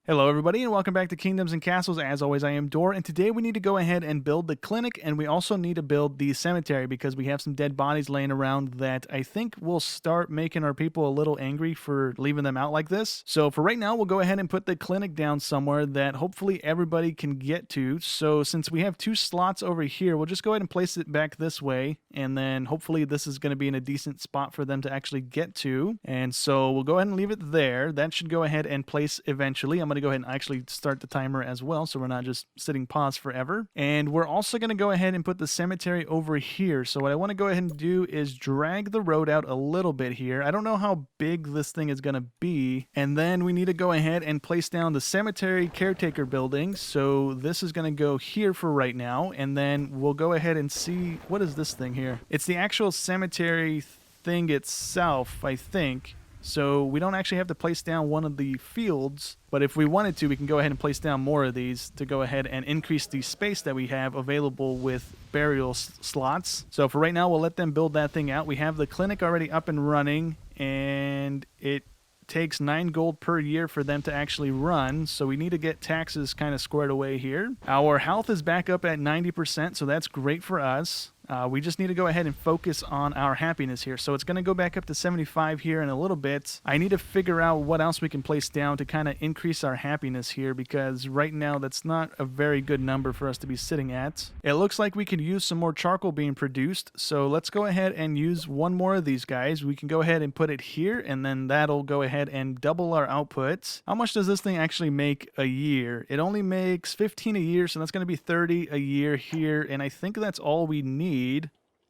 Hello everybody and welcome back to Kingdoms and Castles. As always, I am Dor, and today we need to go ahead and build the clinic, and we also need to build the cemetery because we have some dead bodies laying around that I think will start making our people a little angry for leaving them out like this. So for right now, we'll go ahead and put the clinic down somewhere that hopefully everybody can get to. So since we have two slots over here, we'll just go ahead and place it back this way, and then hopefully this is going to be in a decent spot for them to actually get to. And so we'll go ahead and leave it there. That should go ahead and place eventually. I'm going to go ahead and actually start the timer as well, so we're not just sitting pause forever. And we're also going to go ahead and put the cemetery over here. So what I want to go ahead and do is drag the road out a little bit here. I don't know how big this thing is going to be. And then we need to go ahead and place down the cemetery caretaker building. So this is going to go here for right now. And then we'll go ahead and see, what is this thing here? It's the actual cemetery thing itself, I think. So we don't actually have to place down one of the fields, but if we wanted to, we can go ahead and place down more of these to go ahead and increase the space that we have available with burial slots. So for right now, we'll let them build that thing out. We have the clinic already up and running, and it takes 9 gold per year for them to actually run, so we need to get taxes kind of squared away here. Our health is back up at 90%, so that's great for us. We just need to go ahead and focus on our happiness here. So it's going to go back up to 75 here in a little bit. I need to figure out what else we can place down to kind of increase our happiness here, because right now that's not a very good number for us to be sitting at. It looks like we could use some more charcoal being produced. So let's go ahead and use one more of these guys. We can go ahead and put it here, and then that'll go ahead and double our output. How much does this thing actually make a year? It only makes 15 a year, so that's going to be 30 a year here, and I think that's all we need.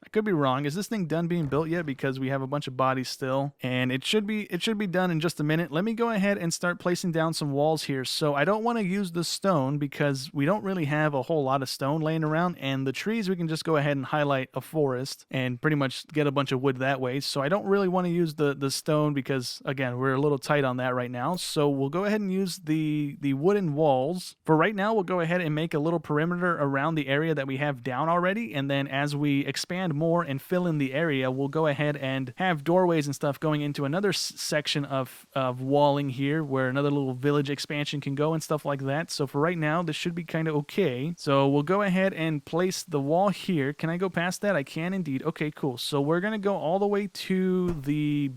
I could be wrong. Is this thing done being built yet? Because we have a bunch of bodies still, and it should be done in just a minute. Let me go ahead and start placing down some walls here. So I don't want to use the stone because we don't really have a whole lot of stone laying around, and the trees we can just go ahead and highlight a forest and pretty much get a bunch of wood that way. So I don't really want to use the stone because, again, we're a little tight on that right now. So we'll go ahead and use the wooden walls. For right now, we'll go ahead and make a little perimeter around the area that we have down already, and then as we expand more and fill in the area, we'll go ahead and have doorways and stuff going into another section of walling here where another little village expansion can go and stuff like that. So for right now, this should be kind of okay. So we'll go ahead and place the wall here. Can I go past that? I can indeed. Okay, cool. So we're going to go all the way to the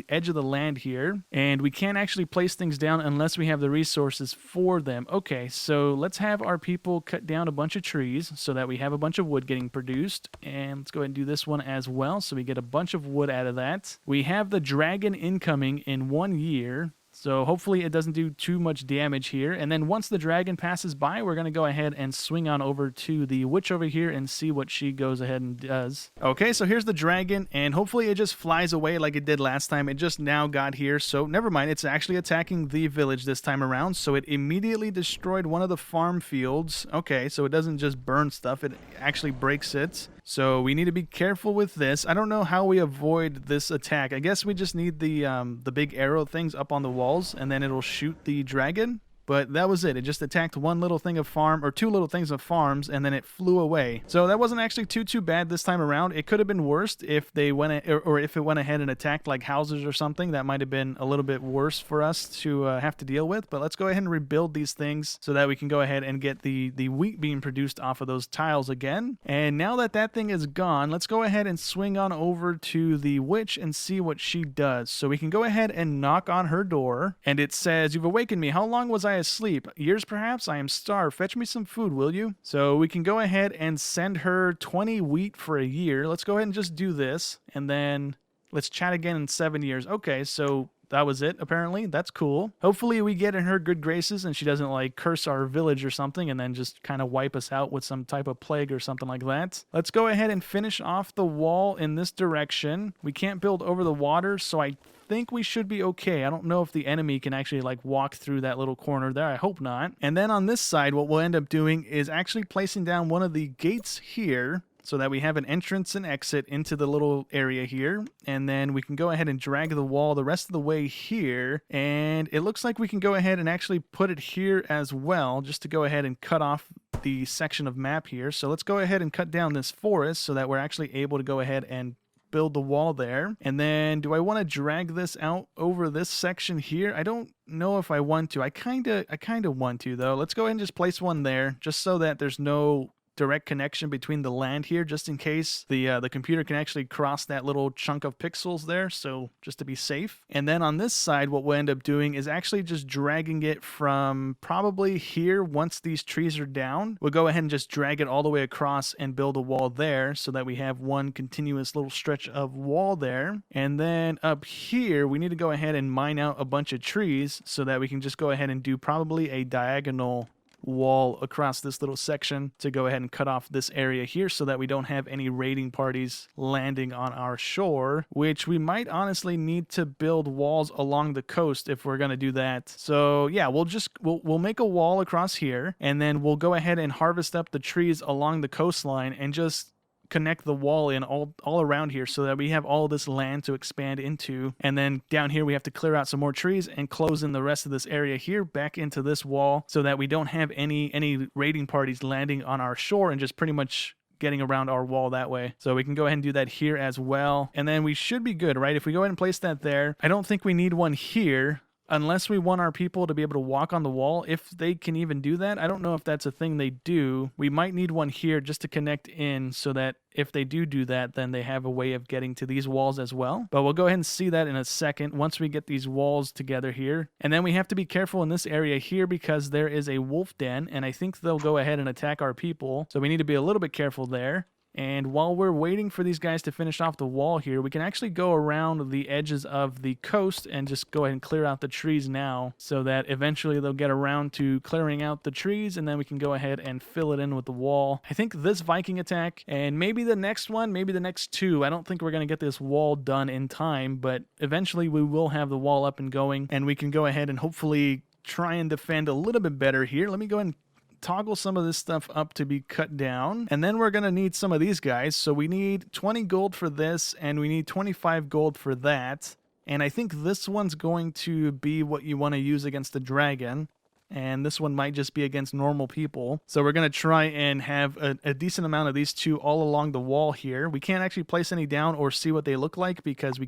edge of the land here, and we can't actually place things down unless we have the resources for them. Okay, so let's have our people cut down a bunch of trees so that we have a bunch of wood getting produced, and let's go ahead and do this one as well so we get a bunch of wood out of that. We have the dragon incoming in 1 year, so hopefully it doesn't do too much damage here. And then once the dragon passes by, we're going to go ahead and swing on over to the witch over here and see what she goes ahead and does. Okay, so here's the dragon, and hopefully it just flies away like it did last time. It just now got here, so never mind. It's actually attacking the village this time around, so it immediately destroyed one of the farm fields. Okay, so it doesn't just burn stuff, it actually breaks it. So we need to be careful with this. I don't know how we avoid this attack. I guess we just need the big arrow things up on the walls, and then it'll shoot the dragon. But that was it. It just attacked one little thing of farm, or two little things of farms, and then it flew away. So that wasn't actually too bad this time around. It could have been worse if they went, or if it went ahead and attacked like houses or something. That might have been a little bit worse for us to have to deal with. But let's go ahead and rebuild these things so that we can go ahead and get the wheat being produced off of those tiles again. And now that that thing is gone, let's go ahead and swing on over to the witch and see what she does. So we can go ahead and knock on her door, and it says, "You've awakened me. How long was I asleep? Years perhaps? I am starved. Fetch me some food, will you?" So we can go ahead and send her 20 wheat for a year. Let's go ahead and just do this, and then let's chat again in 7 years. Okay, so that was it, apparently. That's cool. Hopefully we get in her good graces and she doesn't like curse our village or something and then just kind of wipe us out with some type of plague or something like that. Let's go ahead and finish off the wall in this direction. We can't build over the water, so I think we should be okay. I don't know if the enemy can actually like walk through that little corner there. I hope not. And then on this side, what we'll end up doing is actually placing down one of the gates here, so that we have an entrance and exit into the little area here. And then we can go ahead and drag the wall the rest of the way here. And it looks like we can go ahead and actually put it here as well, just to go ahead and cut off the section of map here. So let's go ahead and cut down this forest so that we're actually able to go ahead and build the wall there. And then do I want to drag this out over this section here? I don't know if I want to. I kind of want to though. Let's go ahead and just place one there just so that there's no direct connection between the land here, just in case the computer can actually cross that little chunk of pixels there, so just to be safe. And then on this side, what we'll end up doing is actually just dragging it from probably here. Once these trees are down, we'll go ahead and just drag it all the way across and build a wall there so that we have one continuous little stretch of wall there. And then up here, we need to go ahead and mine out a bunch of trees so that we can just go ahead and do probably a diagonal wall across this little section to go ahead and cut off this area here so that we don't have any raiding parties landing on our shore, which we might honestly need to build walls along the coast if we're going to do that. So yeah, we'll make a wall across here, and then we'll go ahead and harvest up the trees along the coastline and just connect the wall in all around here so that we have all this land to expand into. And then down here we have to clear out some more trees and close in the rest of this area here back into this wall so that we don't have any raiding parties landing on our shore and just pretty much getting around our wall that way. So we can go ahead and do that here as well. And then we should be good, right? If we go ahead and place that there, I don't think we need one here. Unless we want our people to be able to walk on the wall, if they can even do that. I don't know if that's a thing they do. We might need one here just to connect in so that if they do that, then they have a way of getting to these walls as well. But we'll go ahead and see that in a second once we get these walls together here. And then we have to be careful in this area here because there is a wolf den, and I think they'll go ahead and attack our people. So we need to be a little bit careful there. And while we're waiting for these guys to finish off the wall here, we can actually go around the edges of the coast and just go ahead and clear out the trees now so that eventually they'll get around to clearing out the trees, and then we can go ahead and fill it in with the wall. I think this Viking attack and maybe the next one, maybe the next two, I don't think we're going to get this wall done in time, but eventually we will have the wall up and going, and we can go ahead and hopefully try and defend a little bit better here. Let me go ahead and toggle some of this stuff up to be cut down, and then we're gonna need some of these guys. So we need 20 gold for this, and we need 25 gold for that. And I think this one's going to be what you want to use against the dragon, and this one might just be against normal people. So we're going to try and have a decent amount of these two all along the wall here. We can't actually place any down or see what they look like because we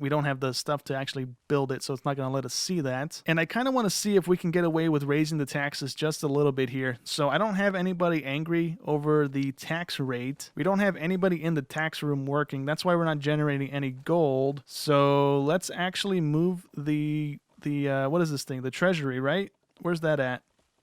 don't have the stuff to actually build it, so it's not going to let us see that. And I kind of want to see if we can get away with raising the taxes just a little bit here. So I don't have anybody angry over the tax rate. We don't have anybody in the tax room working. That's why we're not generating any gold. So let's actually move the what is this thing? The treasury, right? Where's that at?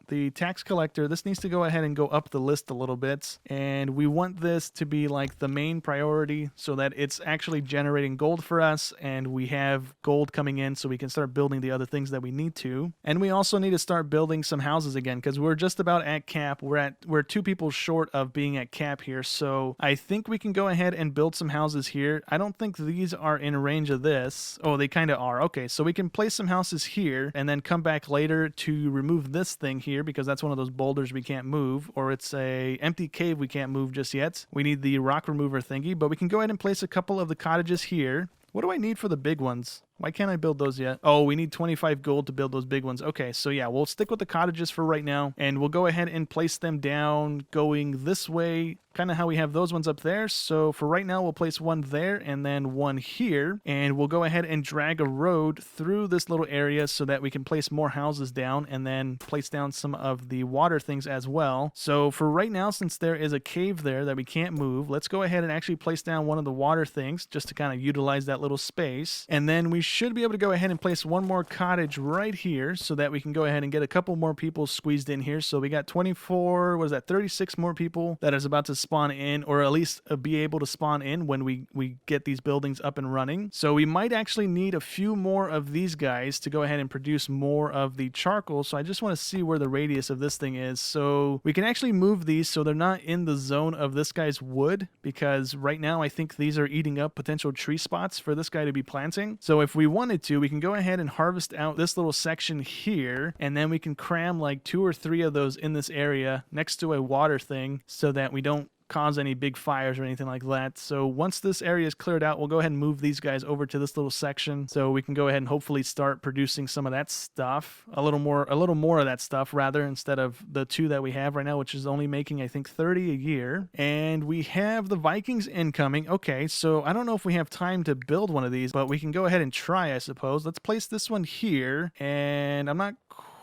The tax collector. This needs to go ahead and go up the list a little bit, and we want this to be like the main priority so that it's actually generating gold for us and we have gold coming in so we can start building the other things that we need to. And we also need to start building some houses again because we're just about at cap. We're 2 people short of being at cap here, so I think we can go ahead and build some houses here. I don't think these are in range of this. Oh, they kind of are. Okay, so we can place some houses here and then come back later to remove this thing here because that's one of those boulders we can't move, or it's a empty cave we can't move just yet. We need the rock remover thingy, but we can go ahead and place a couple of the cottages here. What do I need for the big ones? Why can't I build those yet? Oh, we need 25 gold to build those big ones. Okay, so yeah, we'll stick with the cottages for right now, and we'll go ahead and place them down going this way, kind of how we have those ones up there. So for right now, we'll place one there and then one here, and we'll go ahead and drag a road through this little area so that we can place more houses down and then place down some of the water things as well. So for right now, since there is a cave there that we can't move, let's go ahead and actually place down one of the water things just to kind of utilize that little space. And then we should be able to go ahead and place one more cottage right here so that we can go ahead and get a couple more people squeezed in here. So we got 24, what is that, 36 more people that is about to spawn in, or at least be able to spawn in when we get these buildings up and running. So we might actually need a few more of these guys to go ahead and produce more of the charcoal. So I just want to see where the radius of this thing is. So we can actually move these so they're not in the zone of this guy's wood, because right now I think these are eating up potential tree spots for this guy to be planting. So if we wanted to, we can go ahead and harvest out this little section here, and then we can cram like 2 or 3 of those in this area next to a water thing so that we don't cause any big fires or anything like that. So once this area is cleared out, we'll go ahead and move these guys over to this little section so we can go ahead and hopefully start producing some of that stuff, a little more of that stuff rather, instead of the 2 that we have right now, which is only making, I think, 30 a year. And we have the Vikings incoming. Okay, so I don't know if we have time to build one of these, but we can go ahead and try, I suppose. Let's place this one here, and I'm not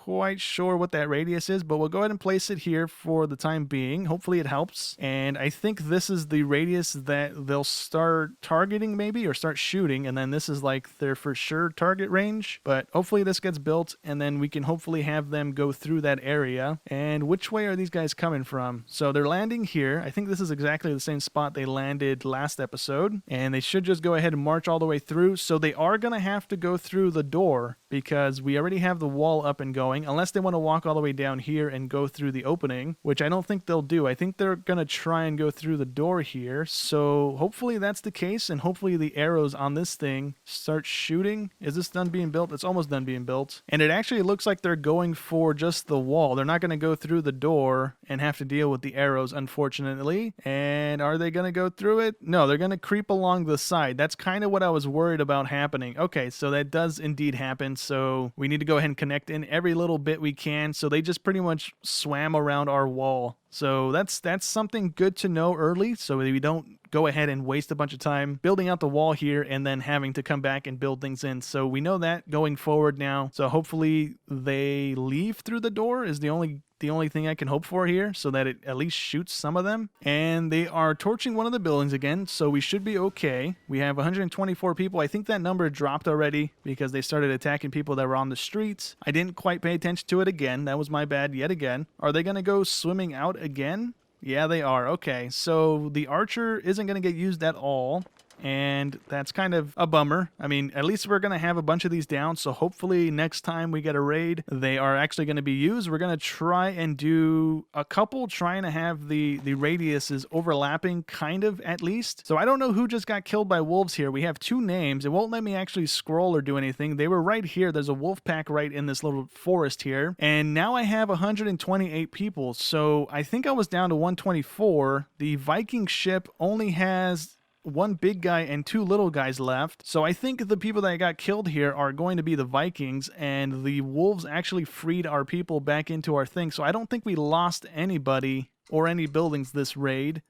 quite sure what that radius is, but we'll go ahead and place it here for the time being. Hopefully it helps. And I think this is the radius that they'll start targeting maybe, or start shooting, and then this is like their for sure target range. But hopefully this gets built, and then we can hopefully have them go through that area. And which way are these guys coming from? So they're landing here. I think this is exactly the same spot they landed last episode, and they should just go ahead and march all the way through. So they are going to have to go through the door because we already have the wall up and going, unless they want to walk all the way down here and go through the opening, which I don't think they'll do. I think they're going to try and go through the door here. So hopefully that's the case, and hopefully the arrows on this thing start shooting. Is this done being built? It's almost done being built. And it actually looks like they're going for just the wall. They're not going to go through the door and have to deal with the arrows, unfortunately. And are they going to go through it? No, they're going to creep along the side. That's kind of what I was worried about happening. Okay, so that does indeed happen. So we need to go ahead and connect in every little bit we can. So they just pretty much swam around our wall. So that's something good to know early, so we don't go ahead and waste a bunch of time building out the wall here and then having to come back and build things in. So we know that going forward now. So hopefully they leave through the door is the only thing I can hope for here, so that it at least shoots some of them. And they are torching one of the buildings again, so we should be okay. We have 124 people. I think that number dropped already because they started attacking people that were on the streets. I didn't quite pay attention to it again. That was my bad yet again. Are they going to go swimming out again? Yeah, they are. Okay, so the archer isn't going to get used at all. And that's kind of a bummer. I mean, at least we're going to have a bunch of these down, so hopefully next time we get a raid, they are actually going to be used. We're going to try and do a couple, trying to have the radiuses overlapping, kind of, at least. So I don't know who just got killed by wolves here. We have 2 names. It won't let me actually scroll or do anything. They were right here. There's a wolf pack right in this little forest here. And now I have 128 people, so I think I was down to 124. The Viking ship only has 1 big guy and 2 little guys left. So I think the people that got killed here are going to be the Vikings, and the wolves actually freed our people back into our thing. So I don't think we lost anybody or any buildings this raid,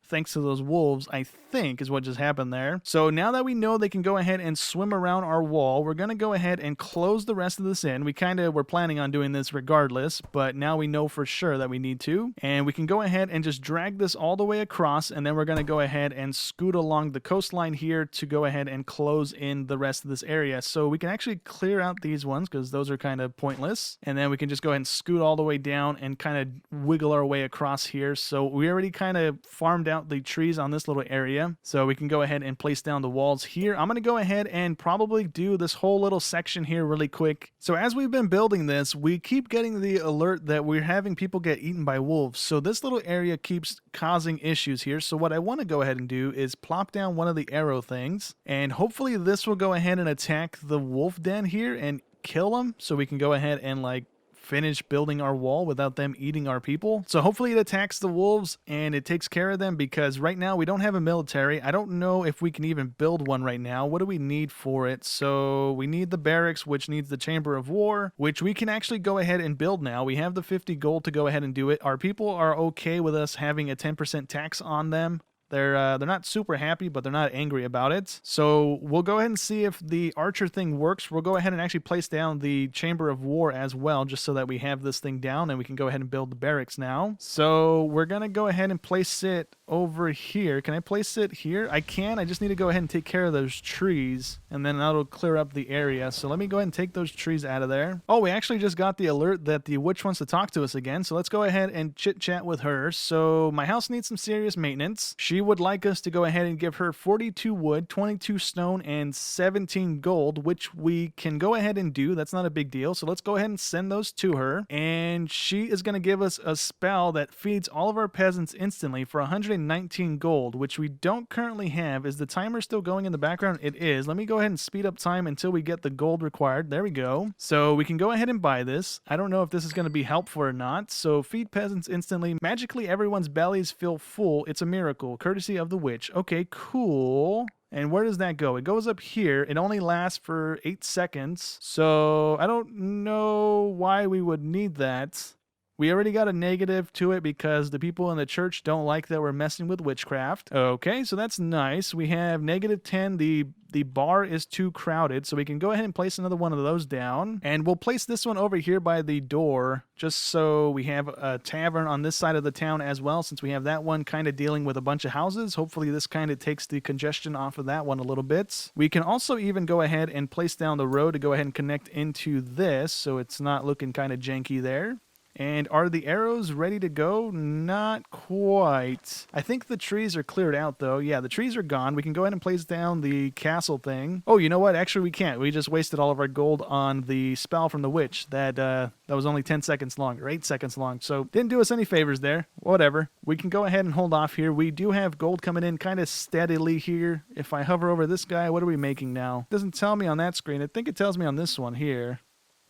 thanks to those wolves, I think, is what just happened there. So now that we know they can go ahead and swim around our wall, we're going to go ahead and close the rest of this in. We kind of were planning on doing this regardless, but now we know for sure that we need to. And we can go ahead and just drag this all the way across, and then we're going to go ahead and scoot along the coastline here to go ahead and close in the rest of this area. So we can actually clear out these ones because those are kind of pointless. And then we can just go ahead and scoot all the way down and kind of wiggle our way across here. So we already kind of farmed out the trees on this little area, so we can go ahead and place down the walls here. I'm going to go ahead and probably do this whole little section here really quick. So as we've been building this, we keep getting the alert that we're having people get eaten by wolves. So this little area keeps causing issues here. So what I want to go ahead and do is plop down one of the arrow things, and hopefully this will go ahead and attack the wolf den here and kill them, so we can go ahead and like finish building our wall without them eating our people. So hopefully it attacks the wolves and it takes care of them, because right now we don't have a military. I don't know if we can even build one right now. What do we need for it? So we need the barracks, which needs the chamber of war, which we can actually go ahead and build now. We have the 50 gold to go ahead and do it. Our people are okay with us having a 10% tax on them. They're not super happy, but they're not angry about it. So we'll go ahead and see if the archer thing works. We'll go ahead and actually place down the chamber of war as well, just so that we have this thing down and we can go ahead and build the barracks now. So we're going to go ahead and place it over here. Can I place it here? I can. I just need to go ahead and take care of those trees, and then that'll clear up the area. So let me go ahead and take those trees out of there. Oh, we actually just got the alert that the witch wants to talk to us again. So let's go ahead and chit chat with her. So my house needs some serious maintenance. She would like us to go ahead and give her 42 wood, 22 stone, and 17 gold, which we can go ahead and do. That's not a big deal. So let's go ahead and send those to her. And she is going to give us a spell that feeds all of our peasants instantly for 119 gold, which we don't currently have. Is the timer still going in the background? It is. Let me go ahead and speed up time until we get the gold required. There we go. So we can go ahead and buy this. I don't know if this is going to be helpful or not. So feed peasants instantly. Magically, everyone's bellies feel full. It's a miracle, courtesy of the witch. Okay, cool. And where does that go? It goes up here. It only lasts for 8 seconds. So I don't know why we would need that. We already got a negative to it because the people in the church don't like that we're messing with witchcraft. Okay, so that's nice. We have -10. The bar is too crowded, so we can go ahead and place another one of those down. And we'll place this one over here by the door, just so we have a tavern on this side of the town as well, since we have that one kind of dealing with a bunch of houses. Hopefully this kind of takes the congestion off of that one a little bit. We can also even go ahead and place down the road to go ahead and connect into this, so it's not looking kind of janky there. And are the arrows ready to go? Not quite. I think the trees are cleared out, though. Yeah, the trees are gone. We can go ahead and place down the castle thing. Oh, you know what? Actually, we can't. We just wasted all of our gold on the spell from the witch. That was only 10 seconds long, or 8 seconds long. So didn't do us any favors there. Whatever. We can go ahead and hold off here. We do have gold coming in kind of steadily here. If I hover over this guy, what are we making now? It doesn't tell me on that screen. I think it tells me on this one here.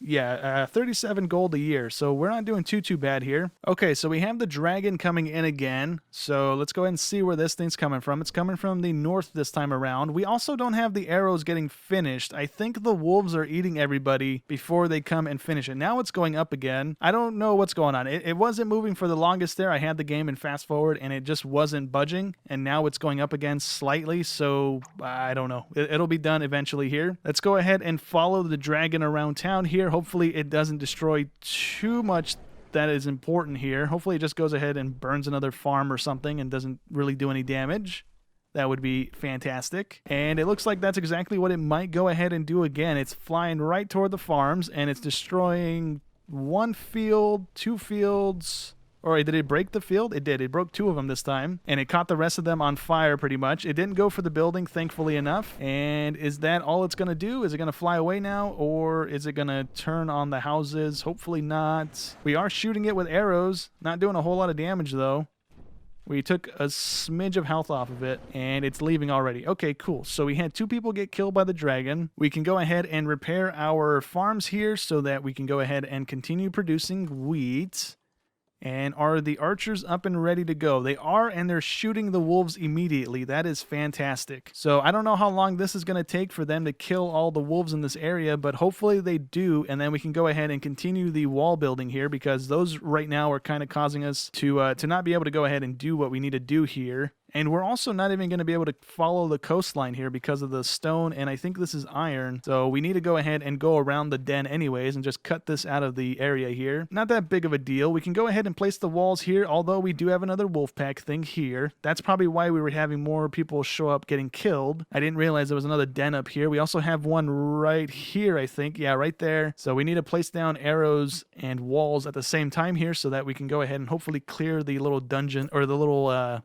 Yeah, 37 gold a year, so we're not doing too bad here. Okay, so we have the dragon coming in again, so let's go ahead and see where this thing's coming from. It's coming from the north this time around. We also don't have the arrows getting finished. I think the wolves are eating everybody before they come and finish it. Now it's going up again. I don't know what's going on. It wasn't moving for the longest there. I had the game in fast forward, and it just wasn't budging, and now it's going up again slightly, so I don't know. It'll be done eventually here. Let's go ahead and follow the dragon around town here. Hopefully it doesn't destroy too much that is important here. Hopefully it just goes ahead and burns another farm or something and doesn't really do any damage. That would be fantastic. And it looks like that's exactly what it might go ahead and do again. It's flying right toward the farms and it's destroying 1 field, 2 fields. Or did it break the field? It did. It broke 2 of them this time. And it caught the rest of them on fire pretty much. It didn't go for the building, thankfully enough. And is that all it's going to do? Is it going to fly away now? Or is it going to turn on the houses? Hopefully not. We are shooting it with arrows. Not doing a whole lot of damage though. We took a smidge of health off of it, and it's leaving already. Okay, cool. So we had 2 people get killed by the dragon. We can go ahead and repair our farms here so that we can go ahead and continue producing wheat. And are the archers up and ready to go? They are, and they're shooting the wolves immediately. That is fantastic. So I don't know how long this is going to take for them to kill all the wolves in this area, but hopefully they do, and then we can go ahead and continue the wall building here, because those right now are kind of causing us to not be able to go ahead and do what we need to do here. And we're also not even going to be able to follow the coastline here because of the stone, and I think this is iron. So we need to go ahead and go around the den anyways and just cut this out of the area here. Not that big of a deal. We can go ahead and place the walls here, although we do have another wolf pack thing here. That's probably why we were having more people show up getting killed. I didn't realize there was another den up here. We also have one right here, I think. Yeah, right there. So we need to place down arrows and walls at the same time here so that we can go ahead and hopefully clear the little dungeon, or the little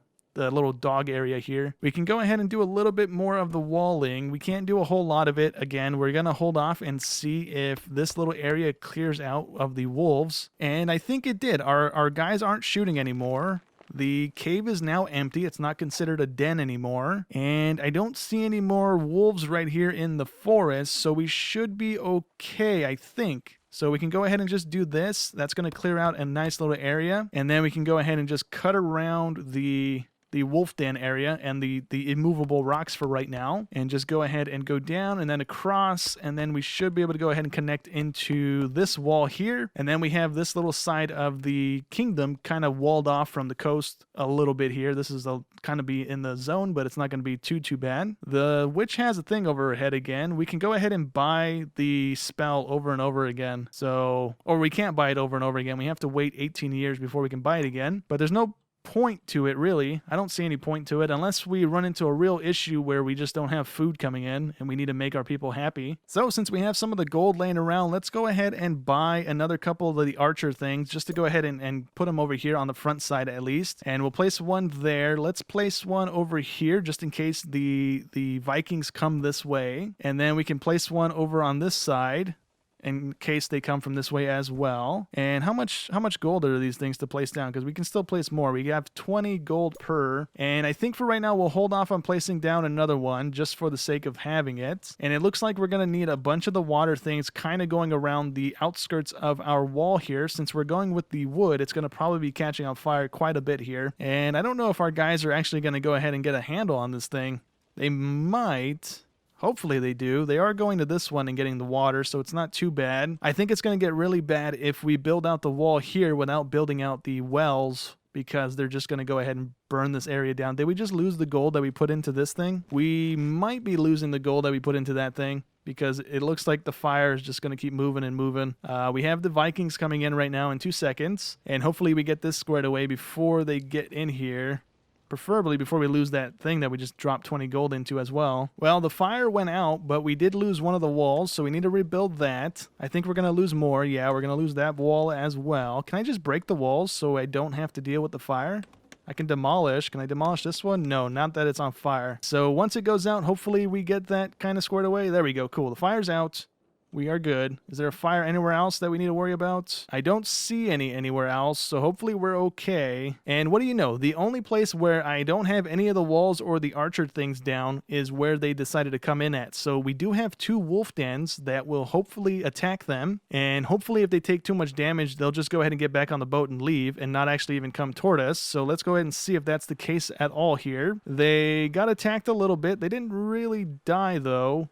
dog area here. We can go ahead and do a little bit more of the walling. We can't do a whole lot of it. Again, we're going to hold off and see if this little area clears out of the wolves. And I think it did. Our guys aren't shooting anymore. The cave is now empty. It's not considered a den anymore. And I don't see any more wolves right here in the forest, so we should be okay, I think. So we can go ahead and just do this. That's going to clear out a nice little area. And then we can go ahead and just cut around the wolf den area and the immovable rocks for right now, and just go ahead and go down and then across, and then we should be able to go ahead and connect into this wall here. And then we have this little side of the kingdom kind of walled off from the coast a little bit here. This is kind of be in the zone, but it's not going to be too bad. The witch has a thing over her head again. We can go ahead and buy the spell over and over again. So, or we can't buy it over and over again. We have to wait 18 years before we can buy it again, but there's no point to it, really. I don't see any point to it unless we run into a real issue where we just don't have food coming in and we need to make our people happy. So since we have some of the gold laying around, let's go ahead and buy another couple of the archer things just to go ahead and put them over here on the front side at least. And we'll place one there. Let's place one over here just in case the Vikings come this way. And then we can place one over on this side in case they come from this way as well. And how much gold are these things to place down? Because we can still place more. We have 20 gold per. And I think for right now, we'll hold off on placing down another one just for the sake of having it. And it looks like we're going to need a bunch of the water things kind of going around the outskirts of our wall here. Since we're going with the wood, it's going to probably be catching on fire quite a bit here. And I don't know if our guys are actually going to go ahead and get a handle on this thing. They might. Hopefully they do. They are going to this one and getting the water, so it's not too bad. I think it's going to get really bad if we build out the wall here without building out the wells, because they're just going to go ahead and burn this area down. Did we just lose the gold that we put into this thing? We might be losing the gold that we put into that thing, because it looks like the fire is just going to keep moving and moving. We have the Vikings coming in right now in 2 seconds, and hopefully we get this squared away before they get in here. Preferably before we lose that thing that we just dropped 20 gold into as well. Well, the fire went out, but we did lose one of the walls, so we need to rebuild that. I think we're going to lose more. Yeah, we're going to lose that wall as well. Can I just break the walls so I don't have to deal with the fire? I can demolish. Can I demolish this one? No, not that it's on fire. So once it goes out, hopefully we get that kind of squared away. There we go. Cool. The fire's out. We are good. Is there a fire anywhere else that we need to worry about? I don't see any anywhere else, so hopefully we're okay. And what do you know? The only place where I don't have any of the walls or the archer things down is where they decided to come in at. So we do have 2 wolf dens that will hopefully attack them. And hopefully if they take too much damage, they'll just go ahead and get back on the boat and leave and not actually even come toward us. So let's go ahead and see if that's the case at all here. They got attacked a little bit. They didn't really die though.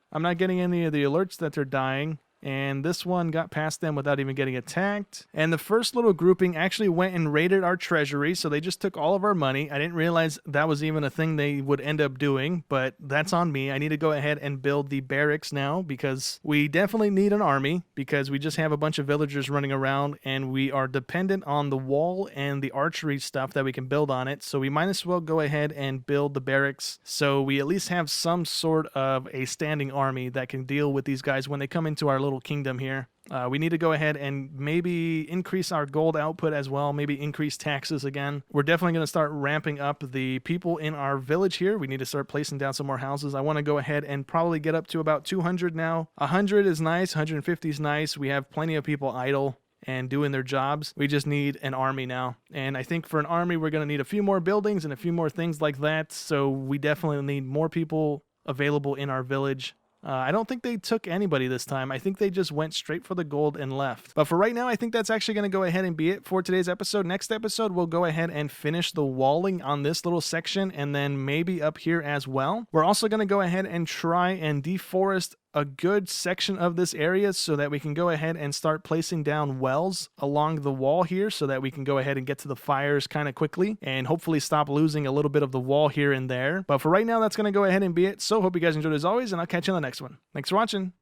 I'm not getting any of the alerts that they're dying. And this one got past them without even getting attacked. And the first little grouping actually went and raided our treasury, so they just took all of our money. I didn't realize that was even a thing they would end up doing, but that's on me. I need to go ahead and build the barracks now, because we definitely need an army, because we just have a bunch of villagers running around, and we are dependent on the wall and the archery stuff that we can build on it, so we might as well go ahead and build the barracks, so we at least have some sort of a standing army that can deal with these guys when they come into our little kingdom here. We need to go ahead and maybe increase our gold output as well, maybe increase taxes again. We're definitely going to start ramping up the people in our village here. We need to start placing down some more houses. I want to go ahead and probably get up to about 200 now. 100 is nice, 150 is nice. We have plenty of people idle and doing their jobs. We just need an army now. And I think for an army, we're going to need a few more buildings and a few more things like that. So we definitely need more people available in our village. I don't think they took anybody this time. I think they just went straight for the gold and left. But for right now, I think that's actually going to go ahead and be it for today's episode. Next episode, we'll go ahead and finish the walling on this little section and then maybe up here as well. We're also going to go ahead and try and deforest a good section of this area so that we can go ahead and start placing down wells along the wall here so that we can go ahead and get to the fires kind of quickly and hopefully stop losing a little bit of the wall here and there. But for right now, that's going to go ahead and be it. So hope you guys enjoyed as always, and I'll catch you on the next one. Thanks for watching.